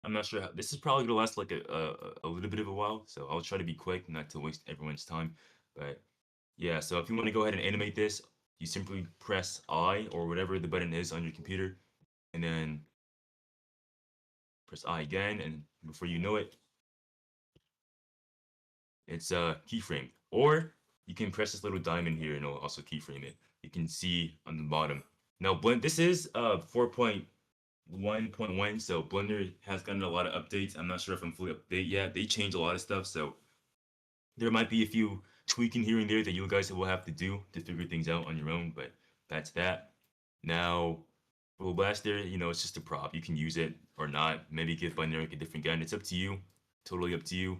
I'm not sure how this is probably gonna last like a little bit of a while, so I'll try to be quick, not to waste everyone's time. But yeah, so if you want to go ahead and animate this, you simply press I or whatever the button is on your computer, and then press I again, and before you know it, it's keyframe. Or you can press this little diamond here and it'll also keyframe it. You can see on the bottom. Now blend this is 4.1.1, so Blender has gotten a lot of updates. I'm not sure if I'm fully up to date yet. They change a lot of stuff, so there might be a few tweaking here and there that you guys will have to do to figure things out on your own, but that's that. Now, well, Blaster, it's just a prop. You can use it or not. Maybe give Blender a different gun. It's up to you. Totally up to you.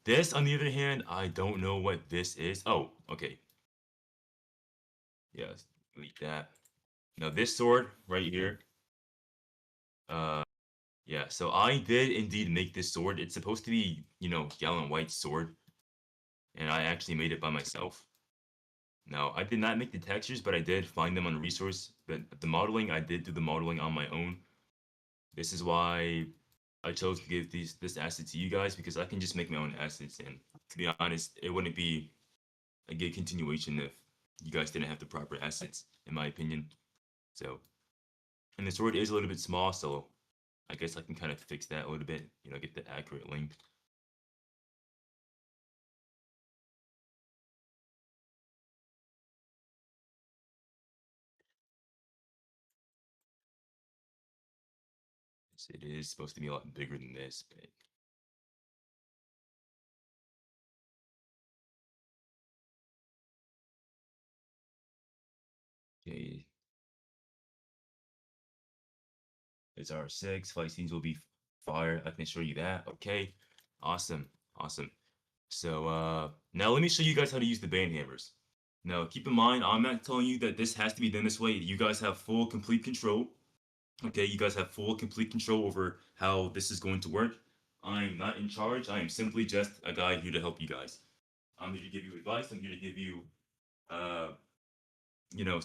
This, on the other hand, I don't know what this is. Oh, okay. Yeah, delete that. Now, this sword right here. Uh, yeah, so I did indeed make this sword. It's supposed to be, Gallant White sword, and I actually made it by myself. Now, I did not make the textures, but I did find them on a resource. But the modeling, I did do the modeling on my own. This is why I chose to give this asset to you guys, because I can just make my own assets. And to be honest, it wouldn't be a good continuation if you guys didn't have the proper assets, in my opinion. So, and the sword is a little bit small, so I guess I can kind of fix that a little bit, get the accurate length. It is supposed to be a lot bigger than this, but okay. It's R6. Flight scenes will be fire. I can show you that. Okay. Awesome. Awesome. So now let me show you guys how to use the band hammers. Now keep in mind, I'm not telling you that this has to be done this way. You guys have full complete control. Okay, you guys have full complete control over how this is going to work. I'm not in charge. I am simply just a guy here to help you guys. I'm here to give you advice. I'm here to give you uh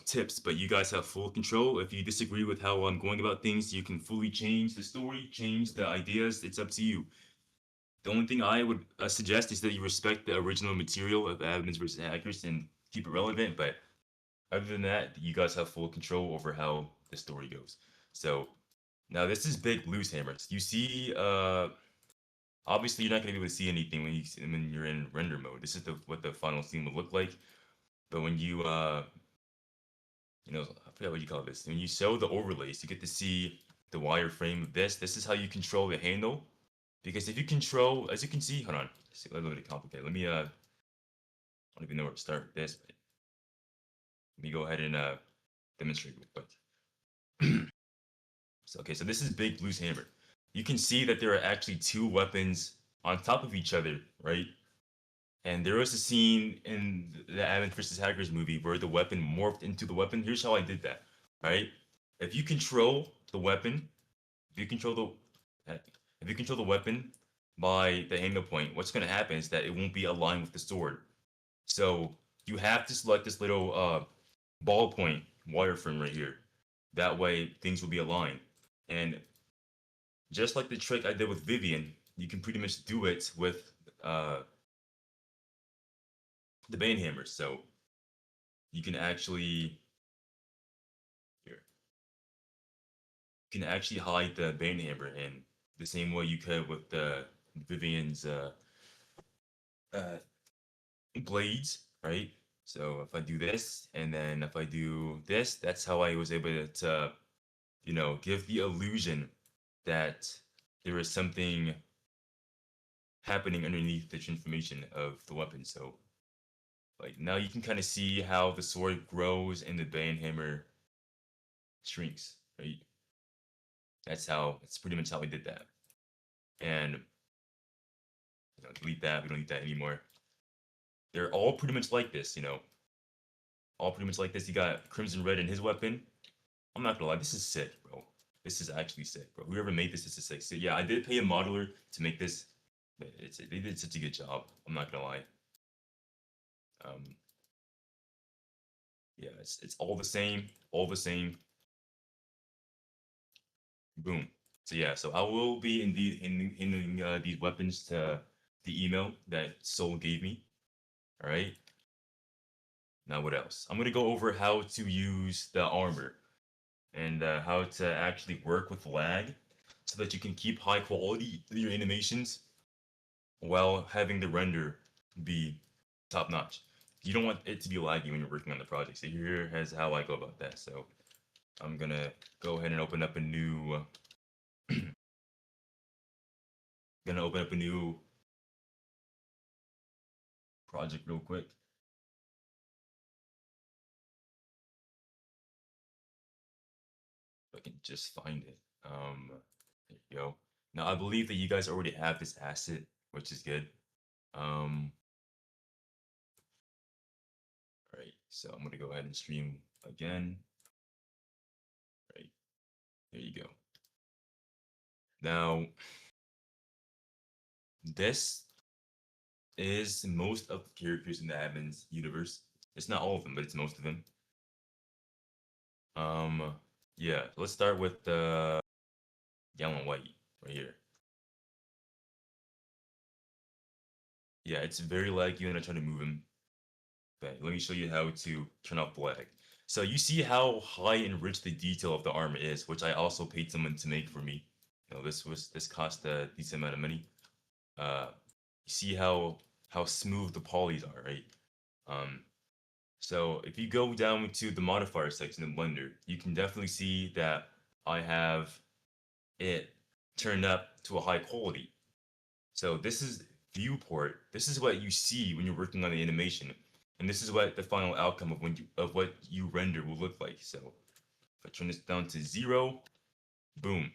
tips, but you guys have full control. If you disagree with how I'm going about things, you can fully change the story, change the ideas. It's up to you. The only thing I would suggest is that you respect the original material of Adams versus Hackers and keep it relevant. But other than that, you guys have full control over how the story goes. So now this is big loose hammers. You see, obviously you're not gonna be able to see anything when you're in render mode. This is what the final scene would look like. But when you I forget what you call this. When you show the overlays, you get to see the wireframe of this. This is how you control the handle. Because if you control, as you can see, hold on, it's a little bit complicated. Let me, I don't even know where to start with this, but let me go ahead and demonstrate real quick. So, okay, so this is Big Blue's hammer. You can see that there are actually two weapons on top of each other, right? And there was a scene in the Advent vs. Hackers movie where the weapon morphed into the weapon. Here's how I did that, right? If you control the weapon, if you control if you control the weapon by the handle point, what's going to happen is that it won't be aligned with the sword. So you have to select this little ballpoint wireframe right here. That way things will be aligned. And just like the trick I did with Vivian, you can pretty much do it with the bane hammer. So you can actually here you can actually hide the bane hammer in the same way you could with the Vivian's uh, blades, right? So if I do this and then if I do this, that's how I was able to give the illusion that there is something happening underneath the transformation of the weapon. So like now you can kind of see how the sword grows and the bane hammer shrinks, right? That's pretty much how I did that. And delete that. We don't need that anymore. They're all pretty much like this, all pretty much like this. You got Crimson Red in his weapon. I'm not gonna lie, this is sick, bro. This is actually sick, bro. Whoever made this is sick. So yeah, I did pay a modeler to make this. But they did such a good job. I'm not gonna lie. Um, yeah, it's all the same, all the same. Boom. So yeah, so I will be indeed in these weapons to the email that Soul gave me. All right. Now what else? I'm gonna go over how to use the armor and how to actually work with lag so that you can keep high quality in your animations while having the render be top notch. You don't want it to be laggy when you're working on the project. So here has how I go about that. So I'm gonna go ahead and open up a new gonna open up a new project real quick. If I can just find it. There you go. Now I believe that you guys already have this asset, which is good. Right. So I'm gonna go ahead and stream again. Right. There you go. Now this is most of the characters in the admin's universe. It's not all of them, but it's most of them. Um, yeah. Let's start with the yellow and white right here. Yeah, it's very laggy when I try to move him. Okay, let me show you how to turn off the lag. So you see how high and rich the detail of the armor is, which I also paid someone to make for me. You know, this cost a decent amount of money. You see how smooth the polys are, right? Um, so if you go down to the modifier section in Blender, you can definitely see that I have it turned up to a high quality. So this is viewport. This is what you see when you're working on the animation, and this is what the final outcome of what you render will look like. So if I turn this down to 0, boom.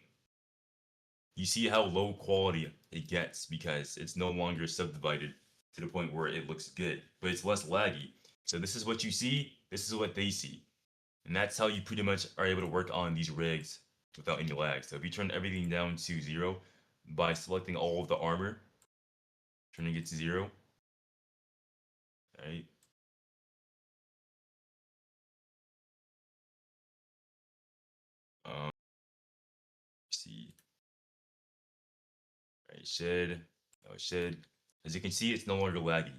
You see how low quality it gets because it's no longer subdivided to the point where it looks good, but it's less laggy. So this is what you see, this is what they see. And that's how you pretty much are able to work on these rigs without any lag. So if you turn everything down to 0 by selecting all of the armor, turning it to 0, right? See, right? Should, oh, it should. As you can see, it's no longer laggy.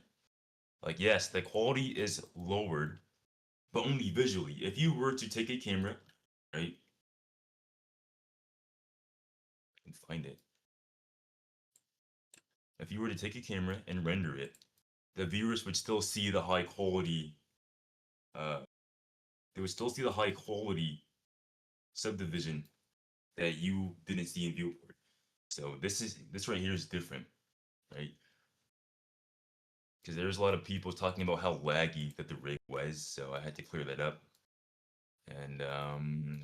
Like, yes, the quality is lowered, but only visually. If you were to take a camera, right, and find it. If you were to take a camera and render it, the viewers would still see the high quality. Uh, they would still see the high quality subdivision that you didn't see in viewport. So this right here is different, right? Because there's a lot of people talking about how laggy that the rig was, so I had to clear that up. And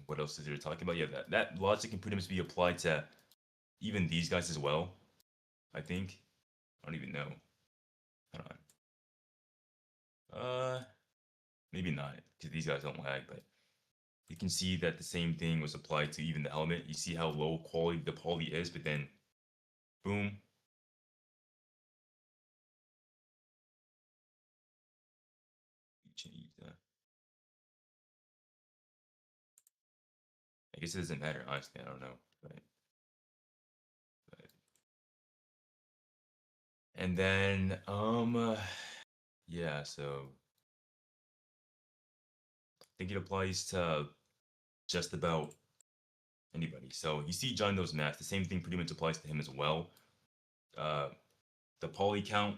what else is there to talk about? Yeah, that logic can pretty much be applied to even these guys as well. I think. I don't even know. Hold on. Maybe not, because these guys don't lag, but you can see that the same thing was applied to even the element. You see how low quality the poly is, but then boom. Change that. I guess it doesn't matter, honestly. I don't know. But and then yeah, so I think it applies to just about anybody. So you see John Doe's math, the same thing pretty much applies to him as well. Uh, the poly count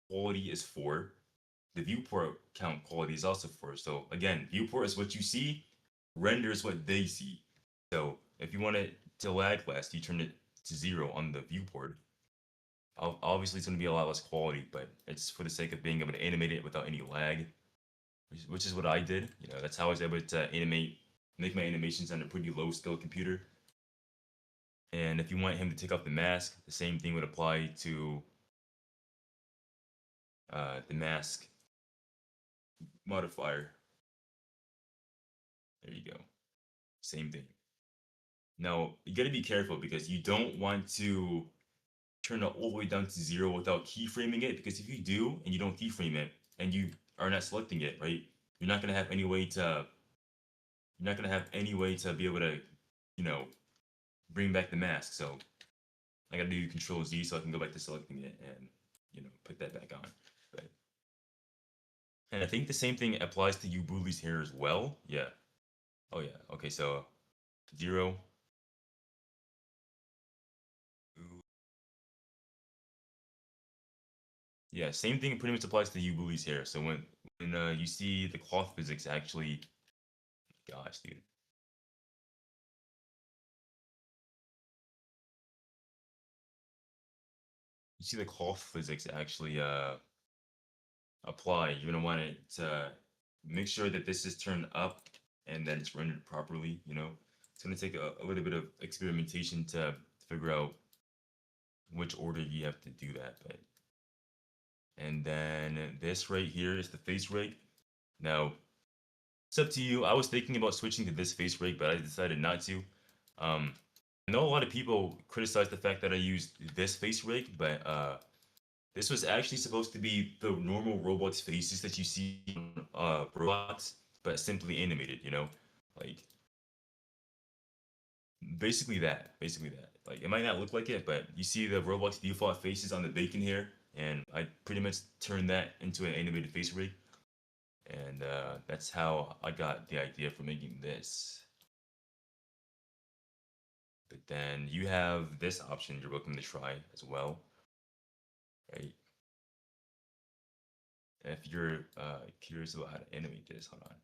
quality is 4. The viewport count quality is also 4. So again, viewport is what you see, render is what they see. So if you want it to lag less, you turn it to 0 on the viewport. Obviously, it's going to be a lot less quality, but it's for the sake of being able to animate it without any lag, which is what I did. You know, that's how I was able to make my animations on a pretty low skill computer. And if you want him to take off the mask, the same thing would apply to the mask modifier. There you go. Same thing. Now, you got to be careful because you don't want to turn it all the way down to 0 without keyframing it, because if you do and you don't keyframe it and you are not selecting it, right, you're not going to have any way to be able to, you know, bring back the mask. So I gotta do Control Z so I can go back to selecting it and put that back on. But and I think the same thing applies to Ubuli's hair as well. Yeah. Oh yeah. Okay. So 0. Yeah. Same thing pretty much applies to Ubuli's hair. So when you see the cloth physics actually, gosh, dude. You see the cloth physics actually apply, you're gonna want to make sure that this is turned up and that it's rendered properly. It's gonna take a little bit of experimentation to figure out which order you have to do that. But and then this right here is the face rig. Now it's up to you. I was thinking about switching to this face rig, but I decided not to. I know a lot of people criticize the fact that I used this face rig, but this was actually supposed to be the normal robots' faces that you see on robots, but simply animated, Like basically that. Like it might not look like it, but you see the robots' default faces on the bacon here, and I pretty much turned that into an animated face rig, and that's how I got the idea for making this. But then you have this option you're welcome to try as well, right? If you're curious about how to animate this, hold on.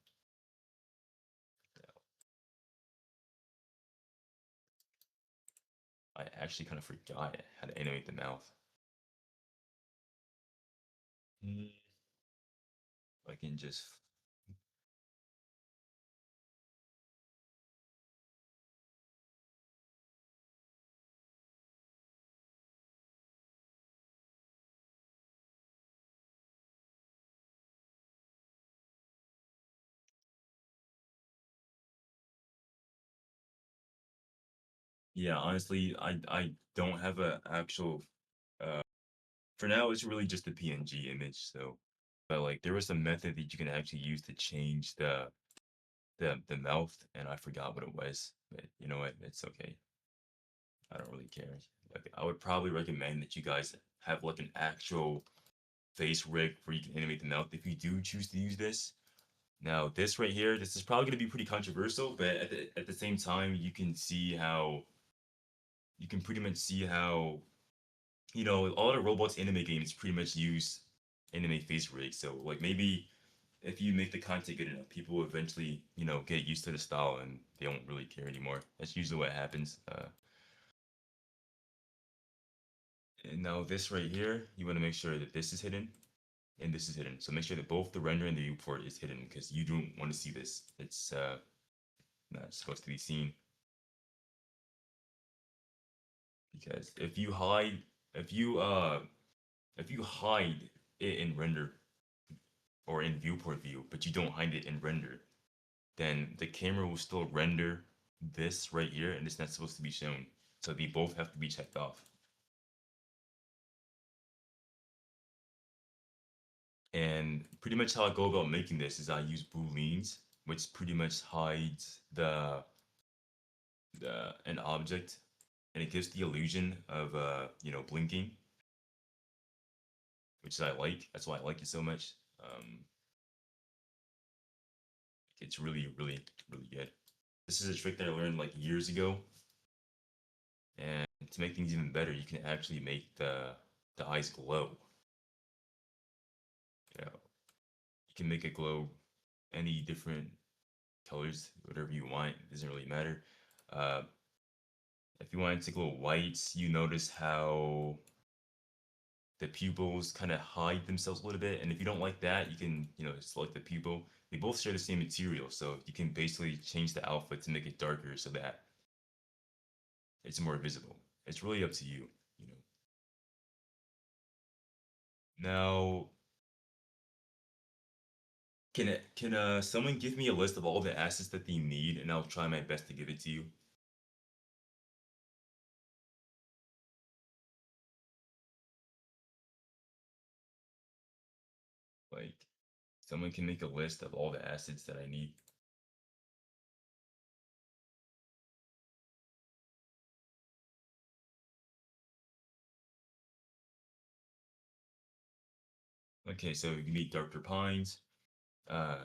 I actually kind of forgot how to animate the mouth. I can just. Yeah, honestly, I don't have a actual. Uh, for now, it's really just a PNG image. So, but like there was a method that you can actually use to change the mouth, and I forgot what it was. But you know what? It's okay. I don't really care. Like I would probably recommend that you guys have like an actual face rig where you can animate the mouth if you do choose to use this. Now, this right here, this is probably going to be pretty controversial, but at the same time, you can pretty much see how all the robots anime games pretty much use anime face rigs. So like maybe if you make the content good enough, people will eventually get used to the style and they won't really care anymore. That's usually what happens. And now this right here, you want to make sure that this is hidden and this is hidden. So make sure that both the render and the viewport is hidden because you don't want to see this. It's not supposed to be seen. Because if you uh if you hide it in render or in viewport view, but you don't hide it in render, then the camera will still render this right here, and it's not supposed to be shown. So they both have to be checked off. And pretty much how I go about making this is I use booleans, which pretty much hides the an object, and it gives the illusion of blinking, which I like. That's why I like it so much. It's really, really, really good. This is a trick that I learned like years ago, and to make things even better, you can actually make the eyes glow. You know, you can make it glow any different colors, whatever you want. It doesn't really matter. Uh, if you want it to glow white, you notice how the pupils kind of hide themselves a little bit. And if you don't like that, you can select the pupil. They both share the same material, so you can basically change the outfit to make it darker so that it's more visible. It's really up to you. You know. Now, can someone give me a list of all the assets that they need, and I'll try my best to give it to you. Like, someone can make a list of all the assets that I need. Okay, so you need Darker Pines, uh,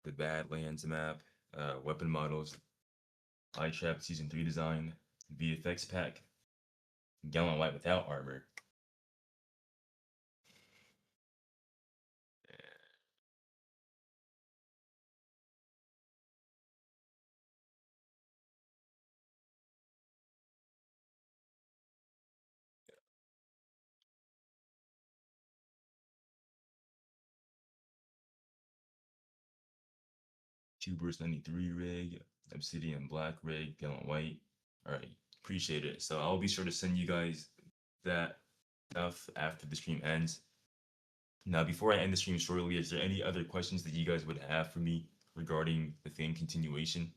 the Badlands map, weapon models, Eye Trap Season 3 design, VFX pack, Gallant White without armor. 2 burst 93 rig, Obsidian Black rig, Gallant White. Alright, appreciate it. So I'll be sure to send you guys that stuff after the stream ends. Now, before I end the stream shortly, is there any other questions that you guys would have for me regarding the fan continuation?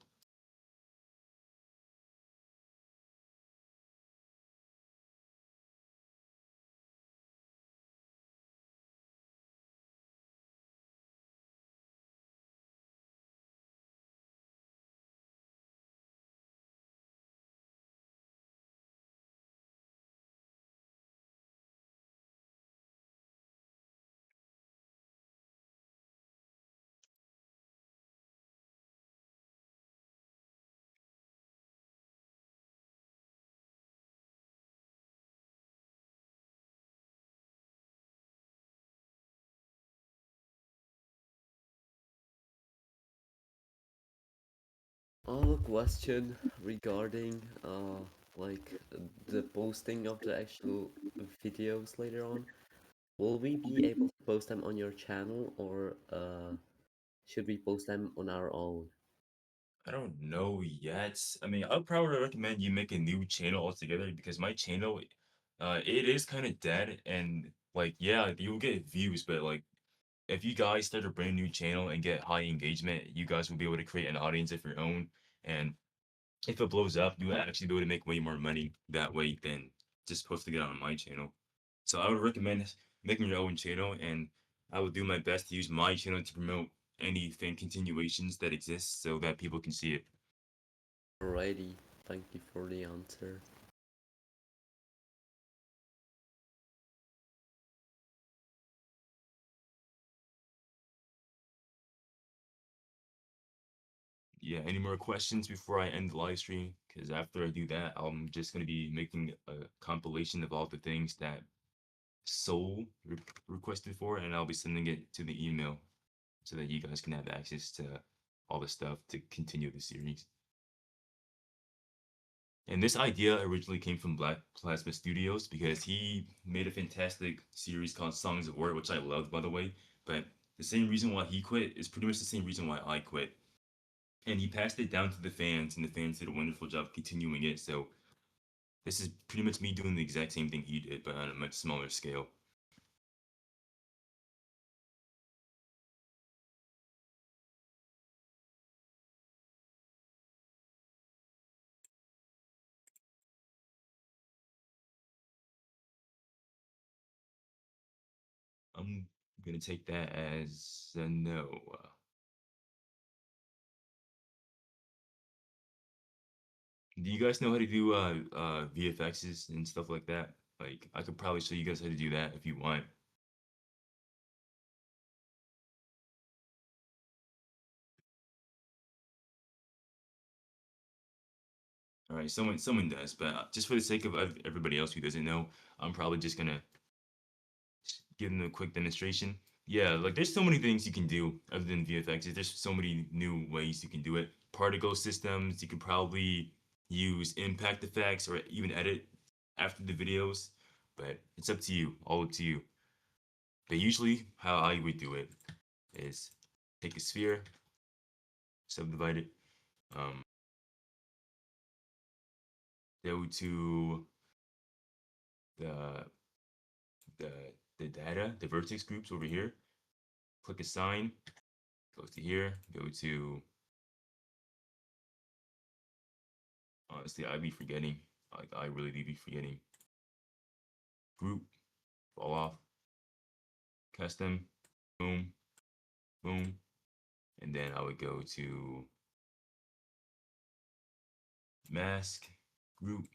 A question regarding like the posting of the actual videos later on. Will we be able to post them on your channel or should we post them on our own? I don't know yet. I mean, I'd probably recommend you make a new channel altogether because my channel, it is kind of dead and like, yeah, you'll get views, but like, if you guys start a brand new channel and get high engagement, you guys will be able to create an audience of your own. And if it blows up, you'll actually be able to make way more money that way than just posting it on my channel. So I would recommend making your own channel, and I would do my best to use my channel to promote any fan continuations that exist so that people can see it. Alrighty, thank you for the answer. Yeah, any more questions before I end the live stream? Because after I do that, I'm just going to be making a compilation of all the things that Soul requested for, and I'll be sending it to the email so that you guys can have access to all the stuff to continue the series. And this idea originally came from Black Plasma Studios because he made a fantastic series called Songs of War, which I loved, by the way. But the same reason why he quit is pretty much the same reason why I quit. And he passed it down to the fans, and the fans did a wonderful job continuing it. So this is pretty much me doing the exact same thing he did, but on a much smaller scale. I'm gonna take that as a no. Do you guys know how to do VFXs and stuff like that? Like, I could probably show you guys how to do that if you want. All right, someone does, but just for the sake of everybody else who doesn't know, I'm probably just gonna give them a quick demonstration. Yeah, like there's so many things you can do other than VFX. There's so many new ways you can do it. Particle systems, you could probably use impact effects or even edit after the videos, but it's up to you, all up to you. But usually, how I would do it is take a sphere, subdivide it, um, go to the the the data, the vertex groups over here, click assign, go to here, go to, honestly, I be forgetting, like I really do be forgetting, group, fall off, custom, boom, boom, and then I would go to mask, group,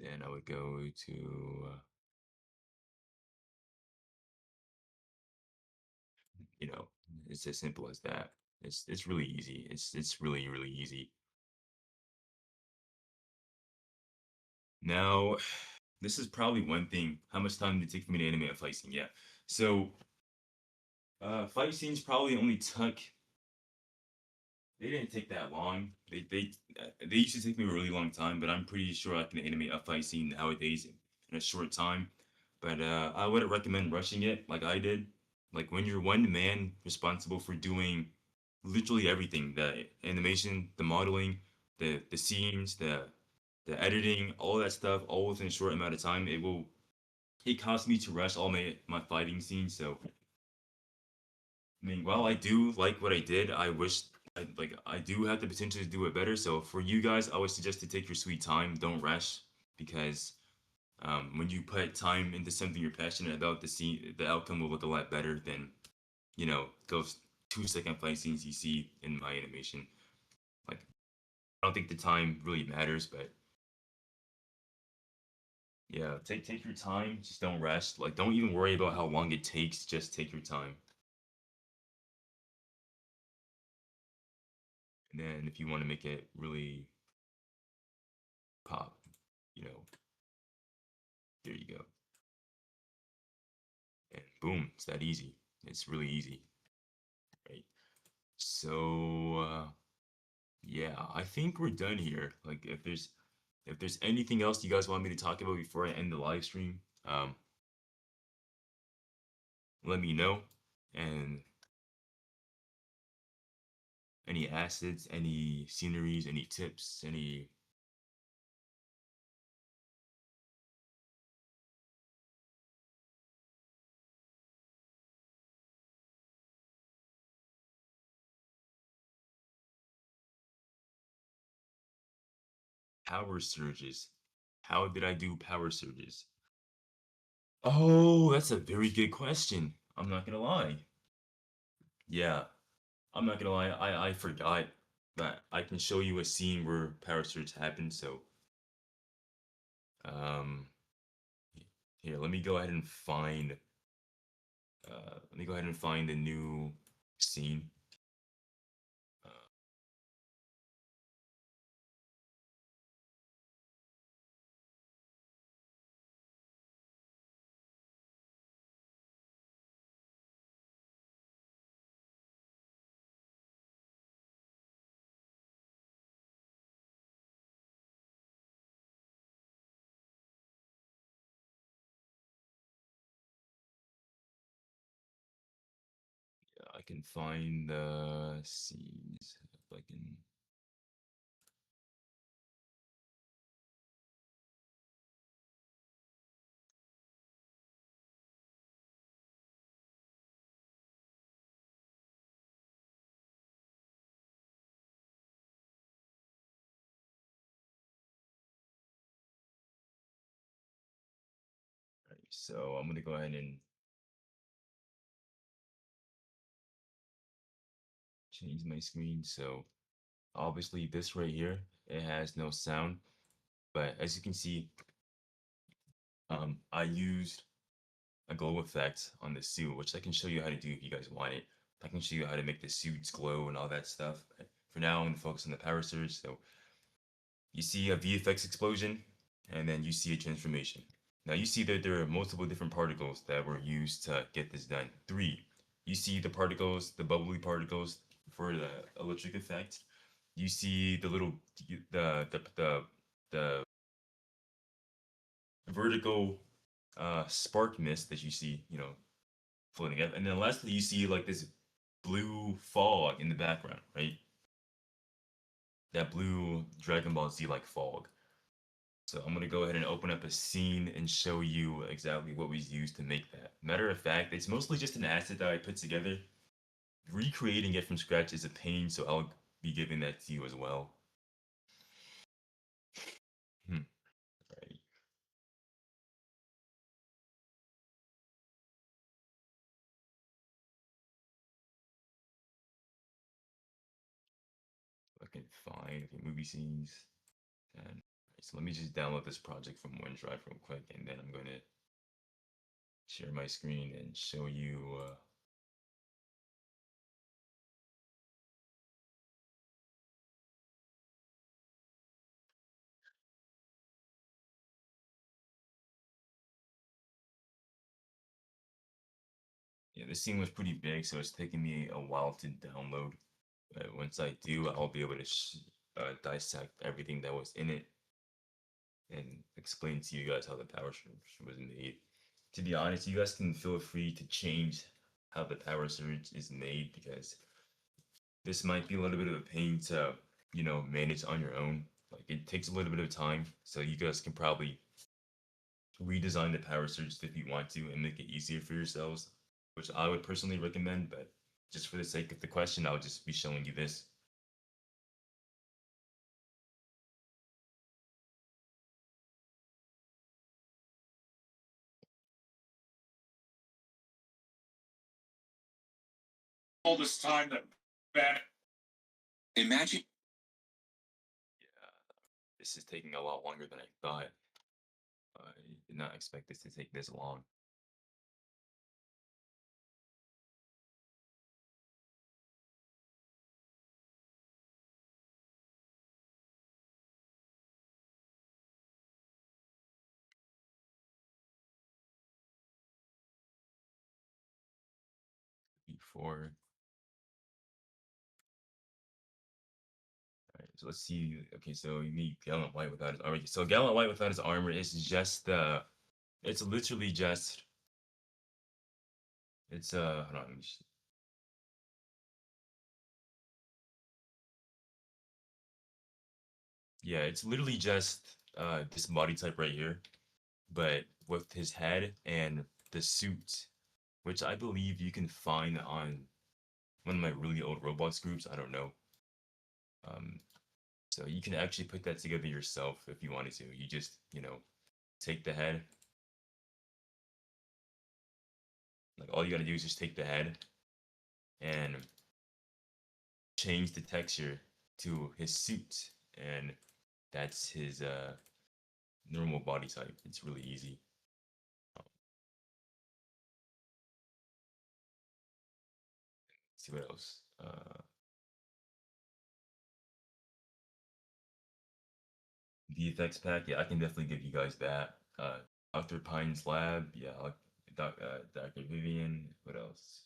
And then I would go to, you know, it's as simple as that. It's really easy. It's really easy. Now, this is probably one thing. How much time did it take for me to animate a fight scene? Yeah. So, fight scenes probably only took. They didn't take that long. They used to take me a really long time, but I'm pretty sure I can animate a fight scene nowadays in a short time. But I wouldn't recommend rushing it like I did. Like when you're one man responsible for doing literally everything, the animation, the modeling, the scenes, the editing, all that stuff, all within a short amount of time, it caused me to rush all my fighting scenes. So I mean, while I do like what I did, I wish I do have the potential to do it better. So for you guys, I would suggest to take your sweet time. Don't rush because when you put time into something you're passionate about, the outcome will look a lot better than those 2 second fight scenes you see in my animation. Like I don't think the time really matters, but yeah, take your time. Just don't rush. Like don't even worry about how long it takes. Just take your time. And then if you want to make it really pop, you know, there you go. And boom, it's that easy. It's really easy, right? So yeah, I think we're done here. Like if there's anything else you guys want me to talk about before I end the live stream, let me know. And any assets, any sceneries, any tips, any power surges. How did I do power surges? Oh, that's a very good question. I'm not gonna lie. Yeah, I'm not gonna lie. I forgot that I can show you a scene where power surge happened. So um, here, let me go ahead and find a new scene. Uh, I can find the scenes if I can. Right, so I'm gonna go ahead and change my screen. So obviously this right here, it has no sound, but as you can see, I used a glow effect on the suit, which I can show you how to do if you guys want it. I can show you how to make the suits glow and all that stuff. But for now, I'm gonna focus on the power surge. So you see a VFX explosion, and then you see a transformation. Now you see that there are multiple different particles that were used to get this done. Three, you see the particles, the bubbly particles for the electric effect. You see the little the vertical spark mist that you see, floating up. And then lastly, you see like this blue fog in the background, right? That blue Dragon Ball Z like fog. So I'm gonna go ahead and open up a scene and show you exactly what was used to make that. Matter of fact, it's mostly just an asset that I put together. Recreating it from scratch is a pain, so I'll be giving that to you as well. Hmm, right. I can find okay, movie scenes. 10. So let me just download this project from OneDrive real quick, and then I'm going to share my screen and show you. Yeah, this scene was pretty big, so it's taking me a while to download. But once I do, I'll be able to dissect everything that was in it and explain to you guys how the power surge was made. To be honest, you guys can feel free to change how the power surge is made because this might be a little bit of a pain to, manage on your own. Like it takes a little bit of time, so you guys can probably redesign the power surge if you want to and make it easier for yourselves, which I would personally recommend, but just for the sake of the question, I'll just be showing you this. All this time that Banner. Imagine. Yeah, this is taking a lot longer than I thought. I did not expect this to take this long. Before. All right, so let's see. Okay, so you need Gallant White without his armor. So Gallant White without his armor is just it's literally just it's hold on, yeah, it's literally just this body type right here, but with his head and the suit, which I believe you can find on one of my really old Roblox groups. I don't know. Um, so you can actually put that together yourself if you wanted to. You just, take the head. Like all you gotta do is just take the head and change the texture to his suit, and that's his normal body type. It's really easy. See what else. The effects pack, yeah, I can definitely give you guys that. Dr. Pine's lab, yeah, Dr. Vivian. What else?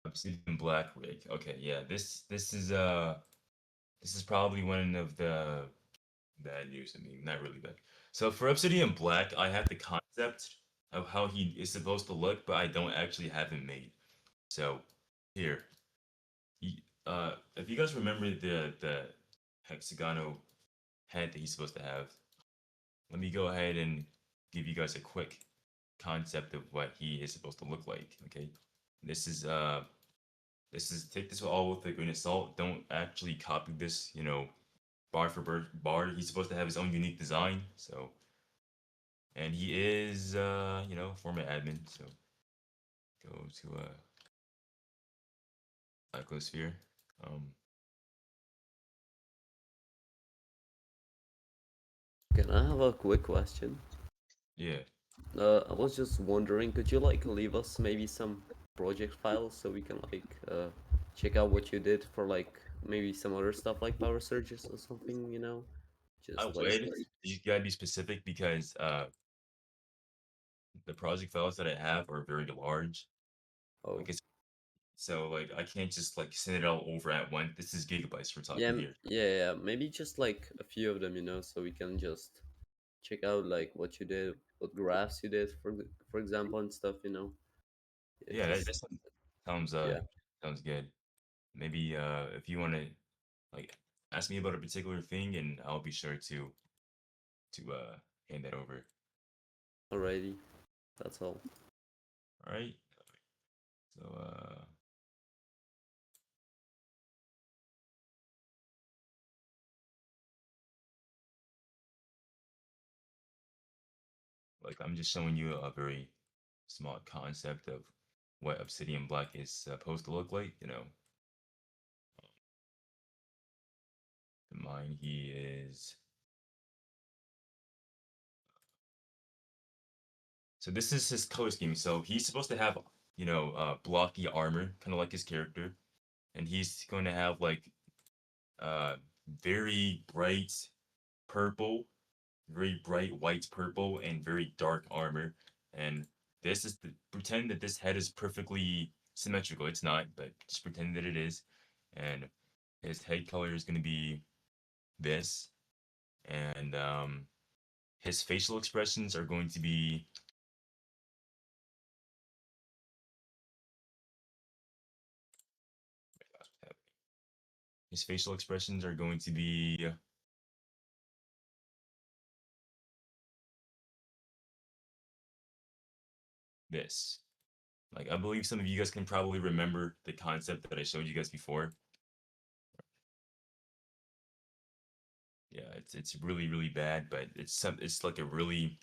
Obsidian Black Rig. Okay, yeah, this is probably one of the bad news. I mean, not really bad. So for Obsidian Black, I have the concept of how he is supposed to look, but I don't actually have him made. So here, if you guys remember the hexagonal head that he's supposed to have, let me go ahead and give you guys a quick concept of what he is supposed to look like. Okay, this is take this all with a grain of salt. Don't actually copy this, bar for bar. He's supposed to have his own unique design. So, and he is, former admin. So go to Icosphere. Um, Can I have a quick question? yeah. I was just wondering, could you like leave us maybe some project files so we can like check out what you did for like maybe some other stuff like power surges or something, you know? I Just like, would. You gotta be specific because the project files that I have are very large. oh, Like it's so like I can't just like send it all over at once. This is gigabytes we're yeah, talking here. yeah, maybe just like a few of them, you know, so we can just check out like what you did, what graphs you did, for example, and stuff, you know? Yeah, Yeah, that just sounds yeah. sounds good. Maybe if you want to like ask me about a particular thing, and I'll be sure to hand that over. Alrighty, that's all. All right. So like I'm just showing you a very small concept of what Obsidian Black is supposed to look like. in mind, he is. So this is his color scheme. So he's supposed to have, blocky armor, kind of like his character, and he's going to have like uh very bright purple, very bright white purple, and very dark armor. And this is the pretend that this head is perfectly symmetrical. It's not, but just pretend that it is. And his head color is going to be this, and his facial expressions are going to be. His facial expressions are going to be this. Like, I believe some of you guys can probably remember the concept that I showed you guys before. Yeah, it's really really bad, but it's like a really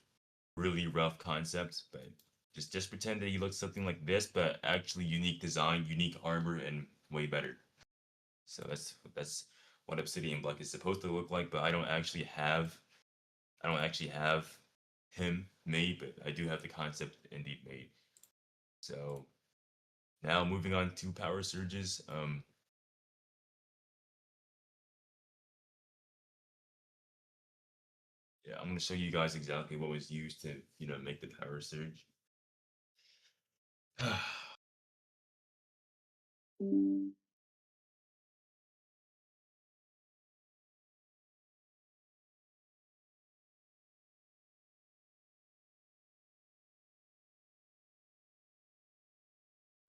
really rough concept. But just pretend that he looks something like this, but actually unique design, unique armor, and way better. So that's what Obsidian Black is supposed to look like. But I don't actually have him made, but I do have the concept indeed made. So now moving on to power surges. Yeah, I'm gonna show you guys exactly what was used to, make the power surge.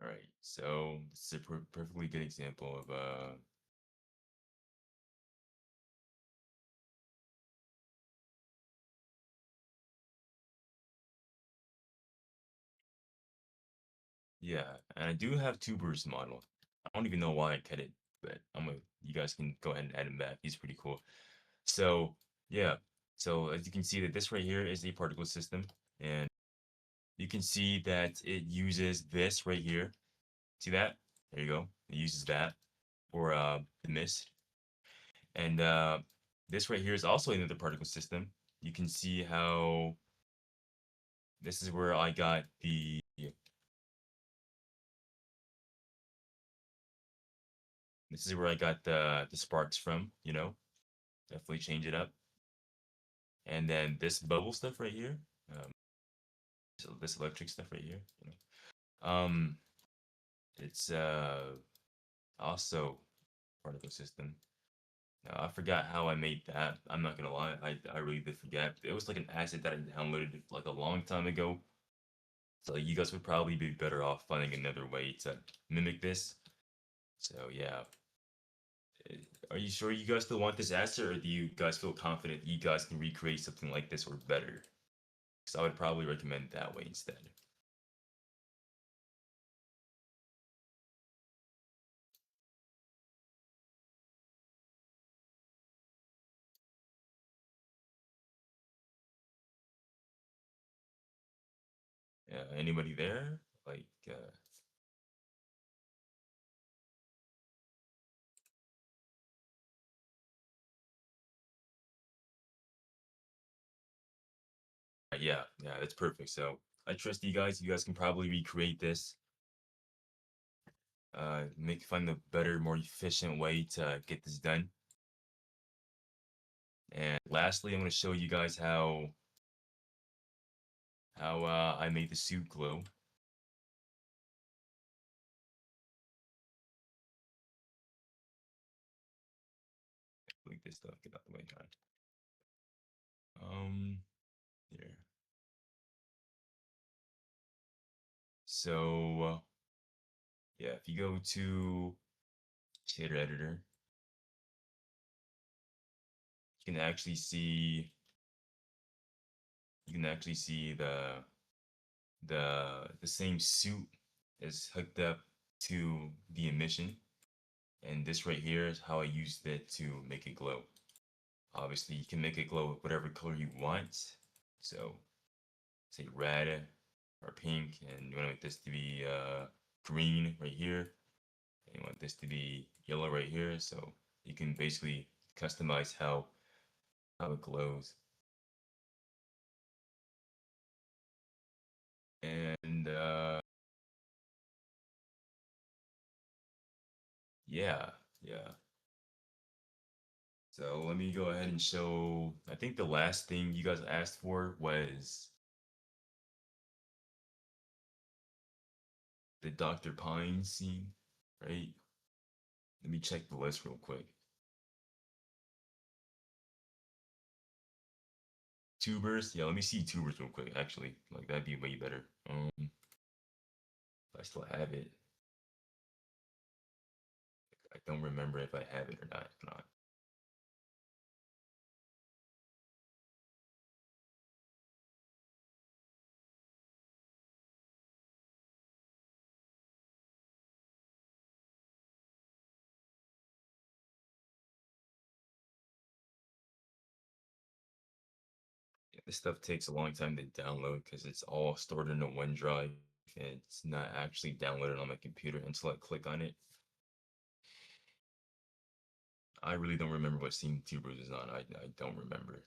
All right, so this is a perfectly good example of yeah, and I do have Tuber's model. I don't even know why I cut it, but you guys can go ahead and add him back. He's pretty cool. So yeah, so as you can see that this right here is a particle system, and you can see that it uses this right here. See that? There you go. It uses that for the mist. And this right here is also another particle system. You can see how this is where I got the sparks from, definitely change it up. And then this bubble stuff right here, um, so this electric stuff right here, um, it's also particle system. Now, I forgot how I made that. I'm not gonna lie, I really did forget. It was like an asset that I downloaded like a long time ago. So you guys would probably be better off finding another way to mimic this. So yeah. Are you sure you guys still want this asset, or do you guys feel confident you guys can recreate something like this or better? Because I would probably recommend that way instead. Yeah, anybody there? Like, yeah, that's perfect. So I trust you guys. You guys can probably recreate this. Find a better, more efficient way to get this done. And lastly, I'm going to show you guys how I made the suit glow. Like this stuff, get out the way, kind. Here. So yeah, if you go to shader editor, you can actually see the same suit is hooked up to the emission, and this right here is how I used it to make it glow. Obviously, you can make it glow with whatever color you want. So, say red or pink, and you want this to be green right here, and you want this to be yellow right here. So you can basically customize how it glows. And yeah, yeah. So let me go ahead and show. I think the last thing you guys asked for was the Dr. Pine scene, right? Let me check the list real quick. Tubers, yeah. Let me see tubers real quick. Actually, like that'd be way better. I still have it. I don't remember if I have it or not. If not. Yeah, this stuff takes a long time to download because it's all stored in a OneDrive. And it's not actually downloaded on my computer until I click on it. I really don't remember what scene tubers is on. I don't remember.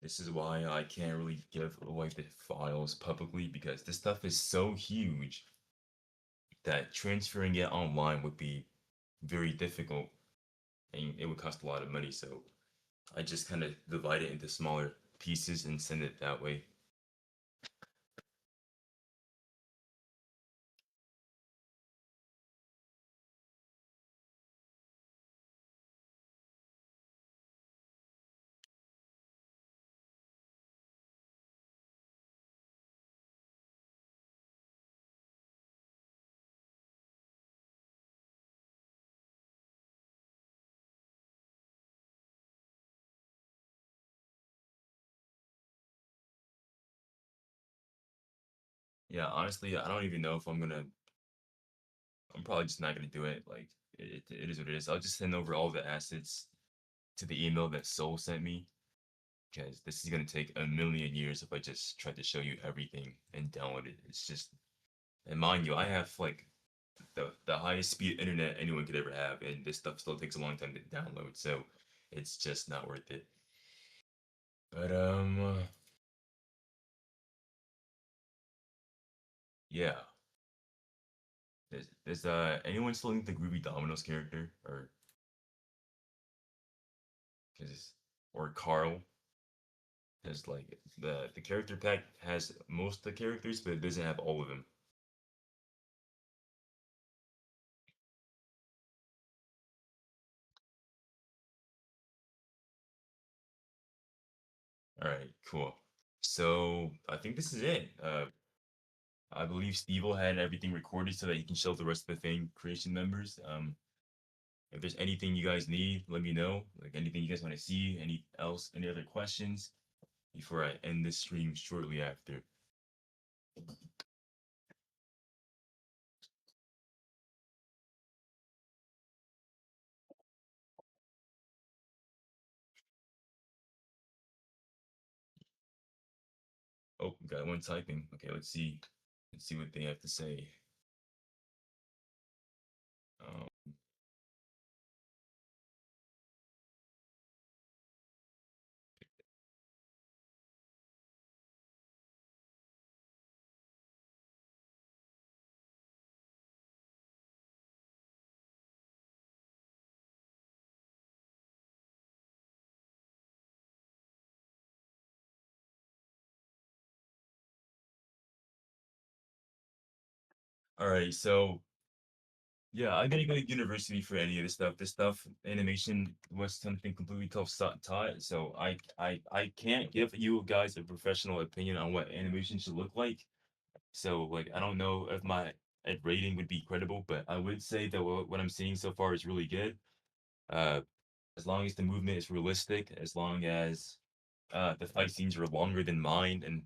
This is why I can't really give away the files publicly because this stuff is so huge that transferring it online would be very difficult and it would cost a lot of money. So I just kind of divide it into smaller pieces and send it that way. Yeah, honestly, I don't even know if I'm probably just not gonna do it. Like it is what it is. I'll just send over all the assets to the email that Soul sent me because this is gonna take a million years if I just try to show you everything and download it. It's just, and mind you, I have like the highest speed internet anyone could ever have, and this stuff still takes a long time to download, so it's just not worth it. But yeah. Does anyone still need the Groovy Dominoes character or because or Carl? Because like the character pack has most of the characters, but it doesn't have all of them. All right, cool. So I think this is it. I believe Steve had everything recorded so that he can show the rest of the thing creation members. If there's anything you guys need, let me know. Like anything you guys want to see, any other questions before I end this stream shortly after. Oh, got one typing. Okay, let's see. Let's see what they have to say. Um, all right, so yeah, I didn't go to university for any of this stuff. This stuff, animation was something completely taught. So I can't give you guys a professional opinion on what animation should look like. So like I don't know if my rating would be credible, but I would say that what I'm seeing so far is really good. Uh, as long as the movement is realistic, as long as the fight scenes are longer than mine and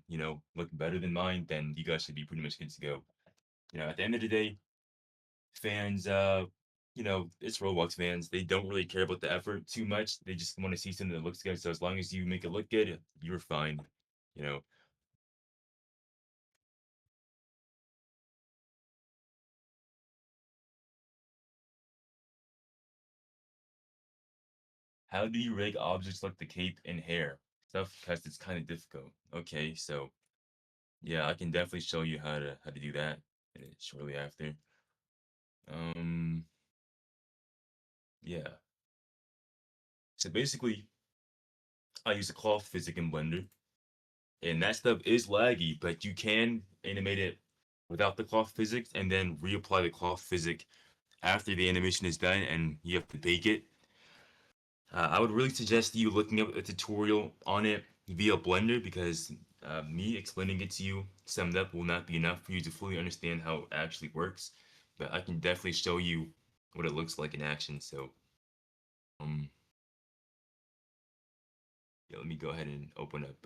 look better than mine, then you guys should be pretty much good to go. At the end of the day, fans, it's Roblox fans. They don't really care about the effort too much. They just want to see something that looks good. So as long as you make it look good, you're fine. You know, How do you rig objects like the cape and hair? Stuff because it's kind of difficult. Okay, so yeah, I can definitely show you how to do that shortly after. Um, yeah. So basically, I use a cloth physics in Blender, and that stuff is laggy, but you can animate it without the cloth physics and then reapply the cloth physics after the animation is done, and you have to bake it. I would really suggest you looking up a tutorial on it via Blender because me explaining it to you summed up will not be enough for you to fully understand how it actually works. But I can definitely show you what it looks like in action. So, um, yeah, let me go ahead and open up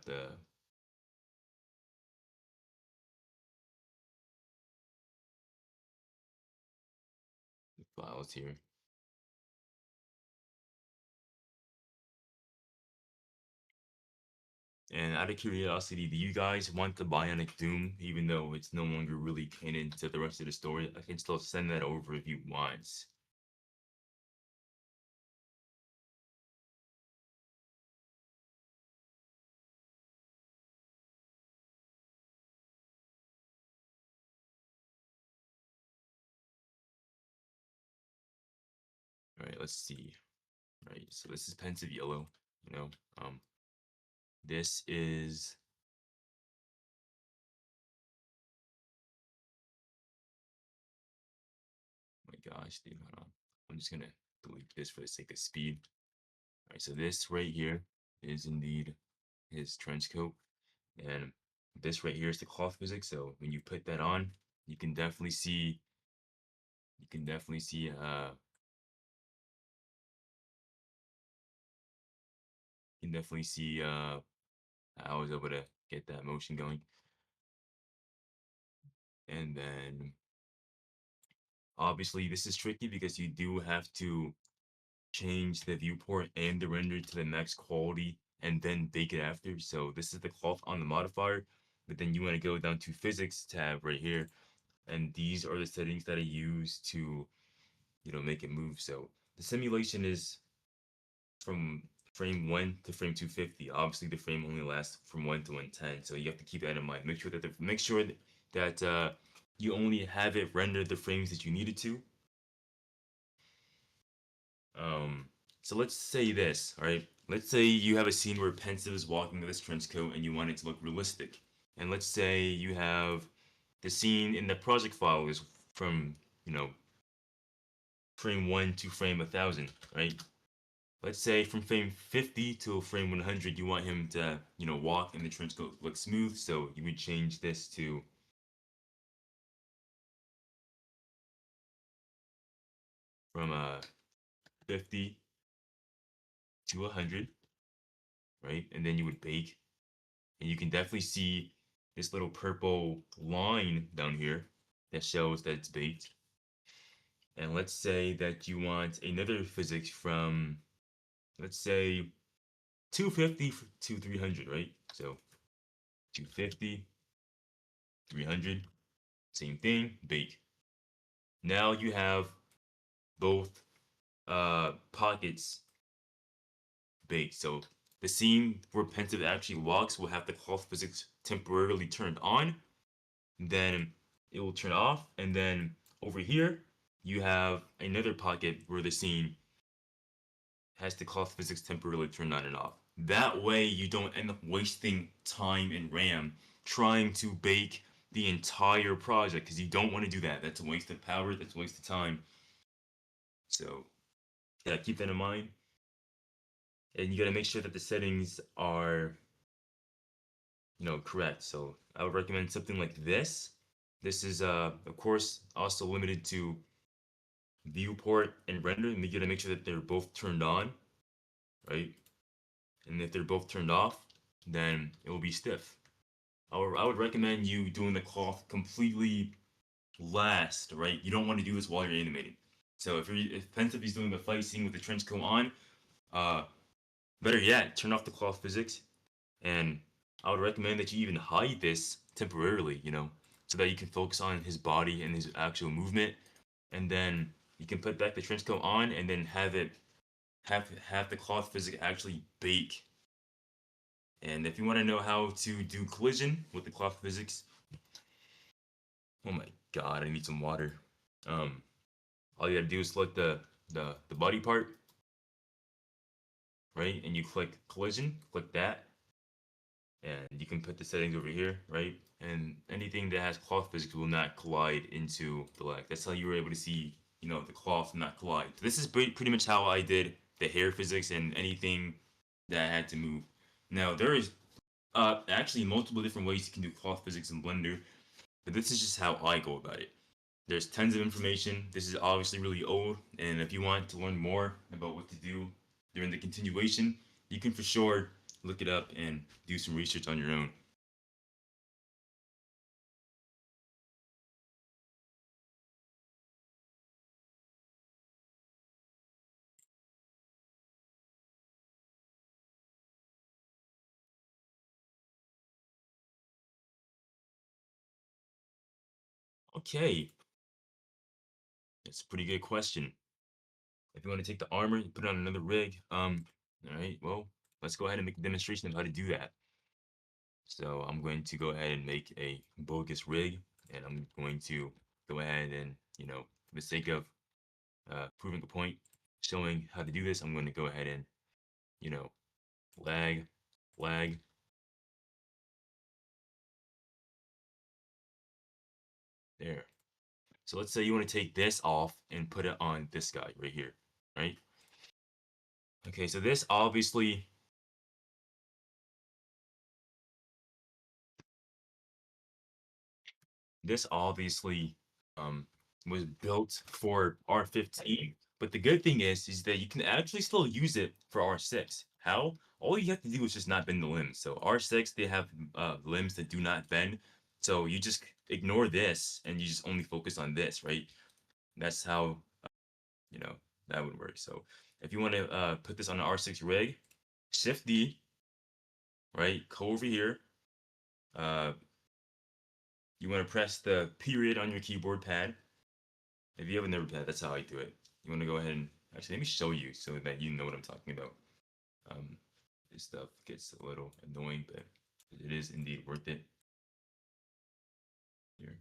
the files here. And out of curiosity, do you guys want the Bionic Doom, even though it's no longer really canon to the rest of the story? I can still send that over if you want. All right, let's see. Right, so this is pensive yellow, you know. Um, this is my gosh, dude, hold on. I'm just gonna delete this for the sake of speed. All right, so this right here is indeed his trench coat, and this right here is the cloth physics. So when you put that on, you can definitely see, you can definitely see, you can definitely see, I was able to get that motion going, and then obviously this is tricky because you do have to change the viewport and the render to the max quality and then bake it after. So this is the cloth on the modifier, but then you want to go down to physics tab right here. And these are the settings that I use to, make it move. So the simulation is from frame 1 to frame 250. Obviously the frame only lasts from 1 to 110. So you have to keep that in mind. Make sure that you only have it render the frames that you need it to. Um, so let's say this, all right? Let's say you have a scene where Pensive is walking with this trench coat and you want it to look realistic. And let's say you have the scene in the project file is from, frame 1 to frame 1000, right? Let's say from frame 50 to frame 100, you want him to, walk and the trench coat looks smooth. So you would change this to from 50 to 100, right? And then you would bake, and you can definitely see this little purple line down here that shows that it's baked. And let's say that you want another physics from, let's say, 250 to 300, right? So 250, 300, same thing, bake. Now you have both pockets baked. So the scene where Pensive actually walks will have the cloth physics temporarily turned on, then it will turn off, and then over here you have another pocket where the scene has the cloth physics temporarily turned on and off. That way you don't end up wasting time and RAM trying to bake the entire project because you don't want to do that. That's a waste of power, that's a waste of time. So yeah, keep that in mind. And you gotta make sure that the settings are, correct. So I would recommend something like this. This is of course also limited to viewport and render, and you gotta make sure that they're both turned on, right? And if they're both turned off, then it will be stiff. I would recommend you doing the cloth completely last, right? You don't want to do this while you're animating. So if Pensive is doing a fight scene with the trench coat on, uh, better yet, turn off the cloth physics, and I would recommend that you even hide this temporarily, so that you can focus on his body and his actual movement, and then you can put back the trench coat on and then have the cloth physics actually bake. And if you want to know how to do collision with the cloth physics, oh my god, I need some water. Um, all you gotta do is select the body part, right? And you click collision, click that, and you can put the settings over here, right? And anything that has cloth physics will not collide into the leg. That's how you were able to see, the cloth not collide. This is pretty much how I did the hair physics and anything that I had to move. Now there is actually multiple different ways you can do cloth physics in Blender, but this is just how I go about it. There's tons of information. This is obviously really old, and if you want to learn more about what to do during the continuation, you can for sure look it up and do some research on your own. Okay, that's a pretty good question. If you want to take the armor and put it on another rig, all right, well, let's go ahead and make a demonstration of how to do that. So I'm going to go ahead and make a bogus rig, and I'm going to go ahead and, for the sake of proving a point, showing how to do this, I'm going to go ahead and, you know, lag, lag. There. So let's say you want to take this off and put it on this guy right here, right? Okay, so this obviously um, was built for R15, but the good thing is that you can actually still use it for R6. How? All you have to do is just not bend the limbs. So R6, they have limbs that do not bend. So you just ignore this and you just only focus on this, right? That's how, you know, that would work. So if you want to put this on an R6 rig, Shift D, right? Go over here. Uh, you want to press the period on your keyboard pad. If you have a number pad, that's how I do it. You want to go ahead and actually let me show you so that you know what I'm talking about. Um, this stuff gets a little annoying, but it is indeed worth it. Here.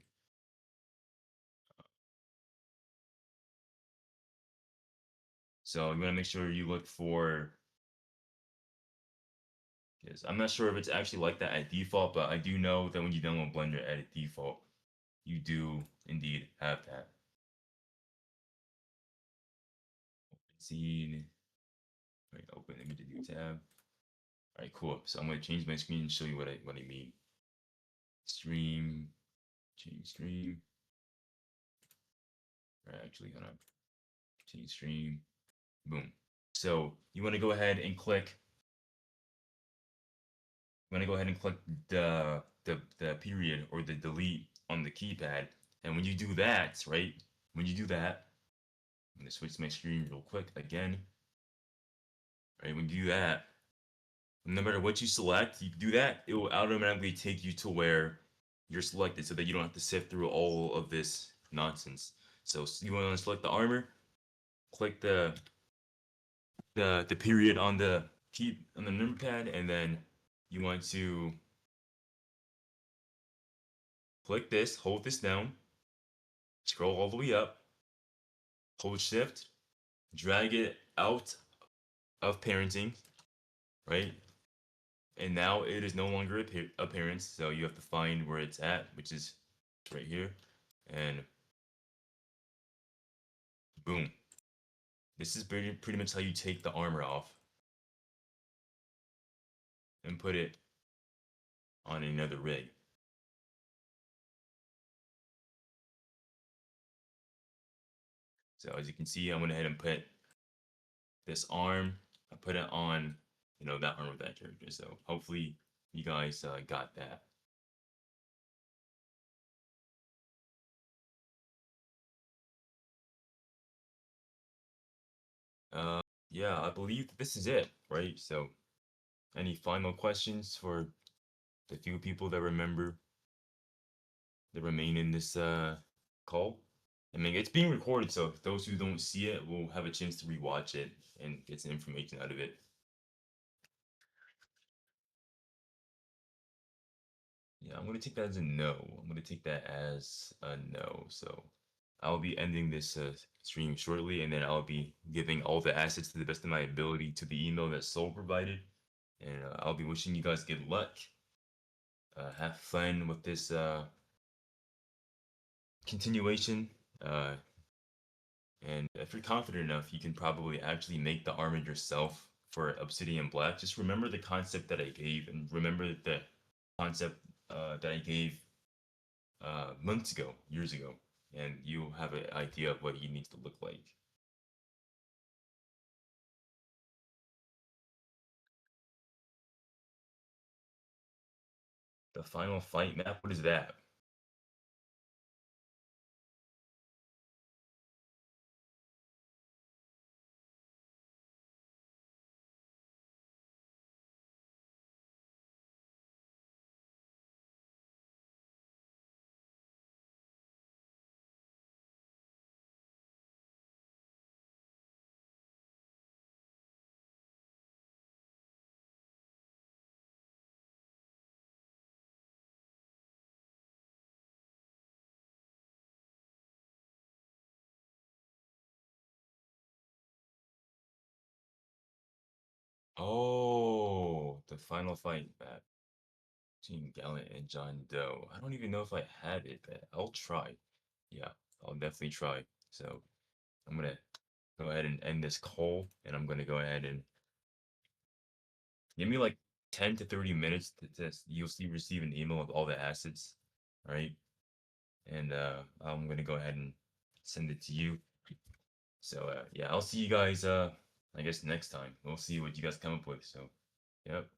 So you want to make sure you look for. Yes, I'm not sure if it's actually like that at default, but I do know that when you download Blender at default, you do indeed have that. Scene. Right, open image new tab. All right, cool. So I'm gonna change my screen and show you what I mean. Stream, change stream. All right, actually, hold on. Change stream. Boom. So you want to go ahead and click. You want to go ahead and click the period or the delete on the keypad, and when you do that, right? When you do that, I'm gonna switch my screen real quick again. Right, when you do that, no matter what you select, you do that, it will automatically take you to where you're selected so that you don't have to sift through all of this nonsense. So you want to select the armor, click the period on the key on the number pad, and then you want to click this, hold this down, scroll all the way up, hold shift, drag it out of parenting, right? And now it is no longer appearance, so you have to find where it's at, which is right here, and boom. This is pretty much how you take the armor off and put it on another rig. So as you can see, I went ahead and put this arm, I put it on, that arm with that character. So hopefully you guys got that. Uh, yeah, I believe this is it, right? So any final questions for the few people that remain in this call? I mean, it's being recorded, so those who don't see it will have a chance to rewatch it and get some information out of it. Yeah, I'm gonna take that as a no. I'm gonna take that as a no. So I'll be ending this stream shortly, and then I'll be giving all the assets to the best of my ability to the email that Soul provided, and I'll be wishing you guys good luck. Have fun with this continuation. And if you're confident enough, you can probably actually make the armor yourself for Obsidian Black. Just remember the concept that I gave, and remember the concept that I gave months ago, years ago, and you'll have an idea of what he needs to look like. The final fight map, what is that? Oh, the final fight map between Gallant and John Doe. I don't even know if I have it, but I'll try. Yeah, I'll definitely try. So I'm gonna go ahead and end this call, and I'm gonna go ahead and give me like 10 to 30 minutes to test. You'll see receive an email with all the assets, right? And I'm gonna go ahead and send it to you. So yeah, I'll see you guys I guess next time. We'll see what you guys come up with. So yep.